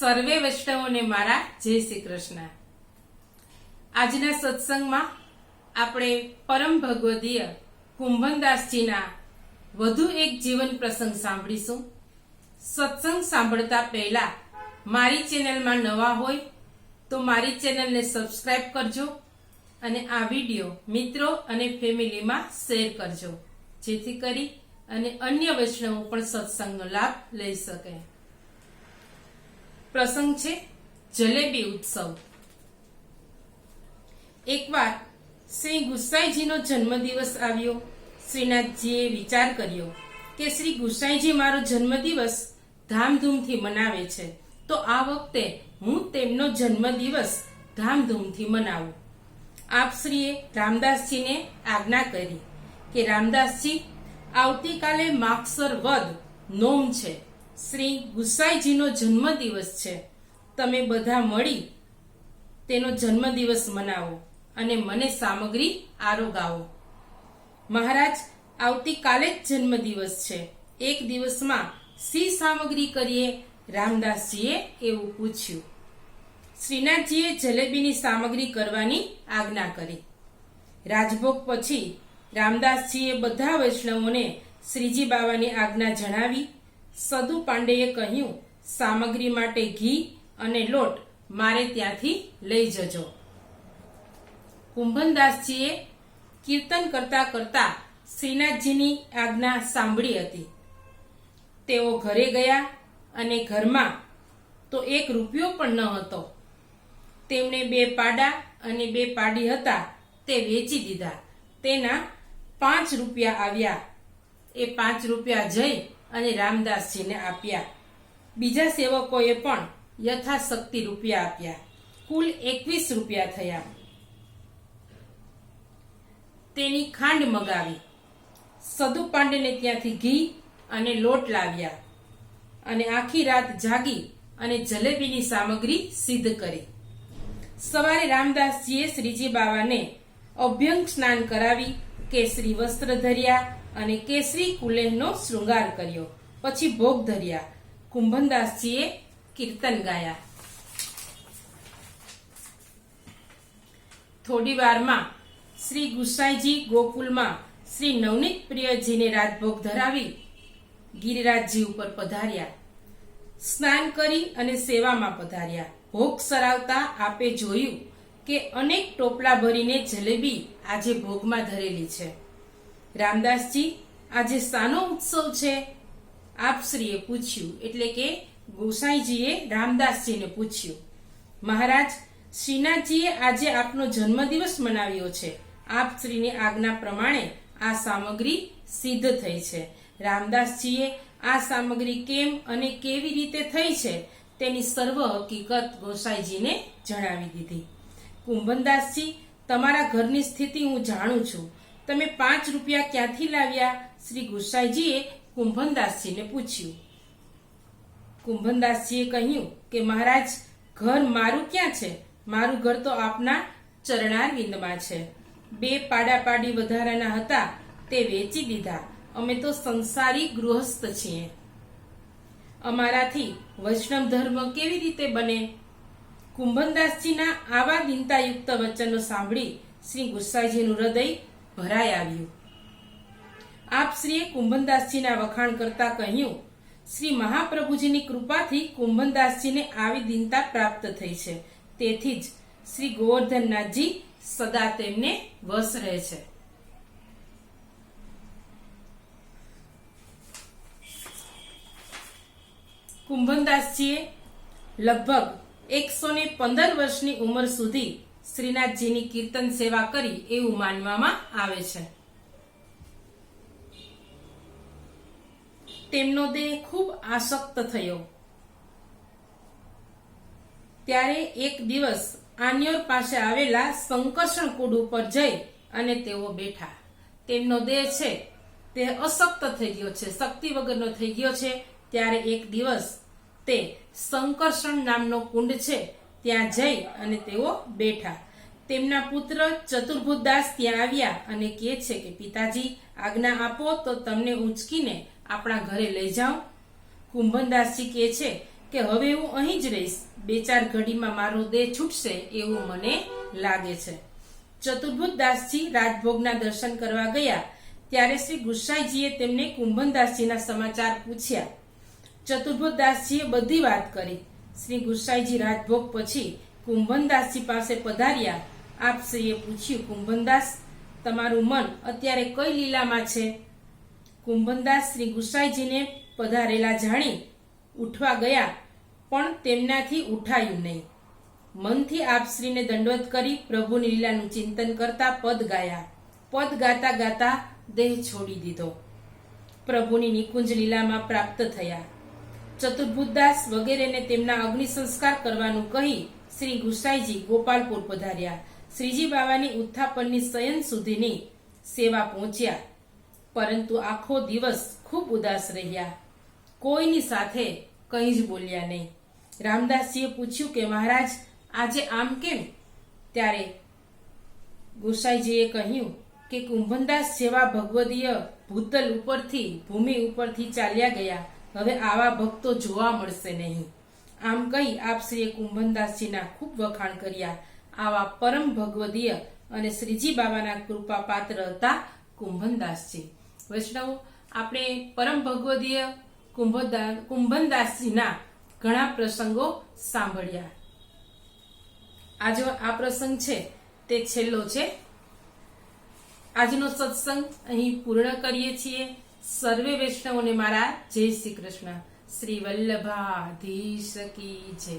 સર્વે વૈષ્ણવોને મારા જય શ્રી કૃષ્ણ। આજના સત્સંગમાં આપણે પરમ ભગવદીય કુંભનદાસજીના વધુ એક જીવન પ્રસંગ સાંભળીશું। સત્સંગ સાંભળતા પહેલા મારી ચેનલમાં નવા હોય તો મારી ચેનલને સબસ્ક્રાઇબ કરજો અને આ વિડીયો મિત્રો અને ફેમિલીમાં શેર કરજો, જેથી કરી અને અન્ય વૈષ્ણવો પણ સત્સંગનો લાભ લઈ શકે। પ્રસંગ છે જલેબી ઉત્સવ। એકવાર શ્રી ગુસાઈજીનો જન્મદિવસ આવ્યો। શ્રીનાથજીએ વિચાર કર્યો કે શ્રી ગુસાઈજી મારો જન્મદિવસ ધામધૂમથી મનાવે છે, તો આ વખતે હું તેમનો જન્મદિવસ ધામધૂમથી મનાવું। આપશ્રીએ રામદાસજીને આજ્ઞા કરી કે રામદાસજી, આવતીકાલે માગસર વદ નોમ છે, શ્રી ગુસાઈજીનો જન્મદિવસ છે, તમે બધા મળી તેનો જન્મદિવસ મનાવો અને મને સામગ્રી આરોગાવો। મહારાજ, આવતીકાલે જ જન્મદિવસ છે, એક દિવસમાં શી સામગ્રી કરીએ? રામદાસજીએ એવું પૂછ્યું। શ્રીનાથજીએ જલેબીની સામગ્રી કરવાની આજ્ઞા કરી। રાજભોગ પછી રામદાસજીએ બધા વૈષ્ણવોને શ્રીજી બાવાની આજ્ઞા જણાવી। સદુ પાંડેએ કહ્યું, સામગ્રી માટે ઘી અને લોટ મારે ત્યાંથી લઈ જજો। કુંભનદાસજીએ કીર્તન કરતા કરતા શ્રીનાથજીની આજ્ઞા સાંભળી હતી। તેઓ ઘરે ગયા અને ઘરમાં તો 1 રૂપિયો પણ ન હતો। તેમણે 2 પાડા અને 2 પાડી હતા તે વેચી દીધા। તેના 5 રૂપિયા આવ્યા। એ 5 રૂપિયા જઈ અને રામદાસજીને આપ્યા। બીજા સેવકોએ પણ યથાશક્તિ રૂપિયા આપ્યા। કુલ 21 રૂપિયા થયા। તેની ખાંડ મગાવી, સદુ પાંડેને ત્યાંથી ઘી અને લોટ લાવ્યા અને આખી રાત જાગી અને જલેબીની સામગ્રી સિદ્ધ કરી। સવારે રામદાસજીએ શ્રીજી બાવાને અભ્યંગ સ્નાન કરાવી, કેસરી વસ્ત્ર ધર્યા અને કેસરી કુલેહનો શૃંગાર કર્યો, પછી ભોગ ધર્યા। કુંભનદાસજીએ કીર્તન ગાયા। થોડી વારમાં શ્રી ગુસાઈજી ગોકુલમાં શ્રી નવનીત પ્રિયજીને રાજભોગ ધરાવી ગિરિરાજજી ઉપર પધાર્યા। સ્નાન કરી અને સેવામાં પધાર્યા। ભોગ સરાવતા આપે જોયું કે અનેક ટોપલા ભરીને જલેબી આજે ભોગમાં ધરેલી છે। રામદાસજી, આજે શાનો ઉત્સવ છે? આપશ્રીએ પૂછ્યું, એટલે કે ગુસાઈજીએ રામદાસજીને પૂછ્યું। મહારાજ, શ્રીનાથજીએ આજે આપનો જન્મદિવસ મનાવ્યો છે। આપશ્રીની આજ્ઞા પ્રમાણે આ સામગ્રી સિદ્ધ થઈ છે। રામદાસજીએ આ સામગ્રી કેમ અને કેવી રીતે થઈ છે તેની સર્વ હકીકત ગોસાઈજીને જણાવી દીધી। કુંભનદાસજી, તમારા ઘરની સ્થિતિ હું જાણું છું, તમે 5 રૂપિયા ક્યાંથી લાવ્યા? શ્રી ગુસાઈજીએ કુંભનદાસજીને પૂછ્યું। કુંભનદાસજીએ કહ્યું કે મહારાજ, ઘર મારું ક્યાં છે? મારું ઘર તો આપના ચરણારવિંદમાં છે। 2 પાડા પાડી વધારાના હતા તે વેચી દીધા। અમે તો સંસારી ગૃહસ્થ છીએ, અમારાથી વૈષ્ણવ ધર્મ કેવી રીતે બને? કુંભનદાસજીના આવા દીનતાયુક્ત વચનો સાંભળી શ્રી ગુસાઈજીનું હૃદય ભરાઈ આવ્યું। આપશ્રીએ કુંભનદાસજીના વખાણ કરતા કહ્યું, શ્રી મહાપ્રભુજીની કૃપાથી કુંભનદાસજીને આવી દીનતા પ્રાપ્ત થઈ છે, તેથી જ શ્રી ગોવર્ધનનાથજી સદા તેમને વશ રહે છે। કુંભનદાસજીએ લગભગ 115 વર્ષની ઉંમર સુધી શ્રીનાથજીની કીર્તન સેવા કરી એવું માનવામાં આવે છે। તેમનો દેહ ખૂબ આસક્ત થયો। ત્યારે એક દિવસ આન્યોર પાસે આવેલા સંકર્ષણ કુંડ ઉપર જઈ અને તેઓ બેઠા। તેમનો દેહ છે તે અશક્ત થઈ ગયો છે, શક્તિ વગરનો થઈ ગયો છે। ત્યારે એક દિવસ તે સંકર્ષણ નામનો કુંડ છે ત્યાં જઈ અને તેઓ બેઠા। તેમના પુત્ર ચતુર્ભુતદાસ ત્યાં આવ્યા અને કહે છે કે પિતાજી, આજ્ઞા આપો તો તમને ઉંચકીને આપણા ઘરે લઈ જાઉં। કુંભનદાસજી કહે છે કે હવે હું અહીં જ રહીશ, 2-4 ઘડીમાં મારો દેહ છૂટશે એવું મને લાગે છે. ચતુર્ભુજ દાસજી રાજભોગના દર્શન કરવા ગયા ત્યારે શ્રી ગુસાઈજીએ તેમને કુંભનદાસજીના સમાચાર પૂછ્યા. ચતુર્ભુજ દાસજીએ બધી વાત કરી. શ્રી ગુસાઈજી રાજભોગ પછી કુંભનદાસજી પાસે પધાર્યા. આપશ્રીએ પૂછ્યું, કુંભનદાસ, તમારું મન અત્યારે કઈ લીલામાં છે? કુંભનદાસ શ્રી ગુસાઈજીને પધારેલા જાણી ઉઠવા ગયા, પણ તેમનાથી ઉઠાયું નહીં. મનથી આપશ્રીને દંડવત કરી પ્રભુની લીલાનું ચિંતન કરતા પદ ગાયા. પદ ગાતા ગાતા દેહ છોડી દીધો. પ્રભુની નિકુંજ લીલામાં પ્રાપ્ત થયા. ચતુર્ભુજદાસ વગેરેને તેમના અગ્નિ સંસ્કાર કરવાનું કહી શ્રી ગુસાઈજી ગોપાલપુર પધાર્યા. શ્રીજી બાવાની ઉત્થાપનની શયન સુધીની સેવા પહોંચ્યા, પરંતુ આખો દિવસ ખૂબ ઉદાસ રહ્યા. કોઈની સાથે કંઈ જ બોલ્યા નહીં. રામદાસજીએ પૂછ્યું કે મહારાજ, આજે આમ કેમ? ત્યારે ગુસાઈજીએ કહ્યું કે કુંભનદાસ જેવા ભગવદીય ભૂતલ ઉપરથી, ભૂમિ ઉપરથી ચાલ્યા ગયા, હવે આવા ભક્તો જોવા મળશે નહીં. આમ કહી આપશ્રીએ કુંભનદાસજીના ખૂબ વખાણ કર્યા. આવા પરમ ભગવદીય અને શ્રીજી બાબાના કૃપા પાત્ર હતા કુંભનદાસજી. વૈષ્ણવો, આપણે પરમ ભગવદીય કુંભનદાસજીના ઘણા પ્રસંગો સાંભળ્યા. આજે આ પ્રસંગ છે તે છેલ્લો છે. આજનો સત્સંગ અહીં પૂર્ણ કરીએ છીએ. સર્વે વૈષ્ણવોને મારા જય શ્રી કૃષ્ણ. શ્રી વલ્લભાધીશ કી જય.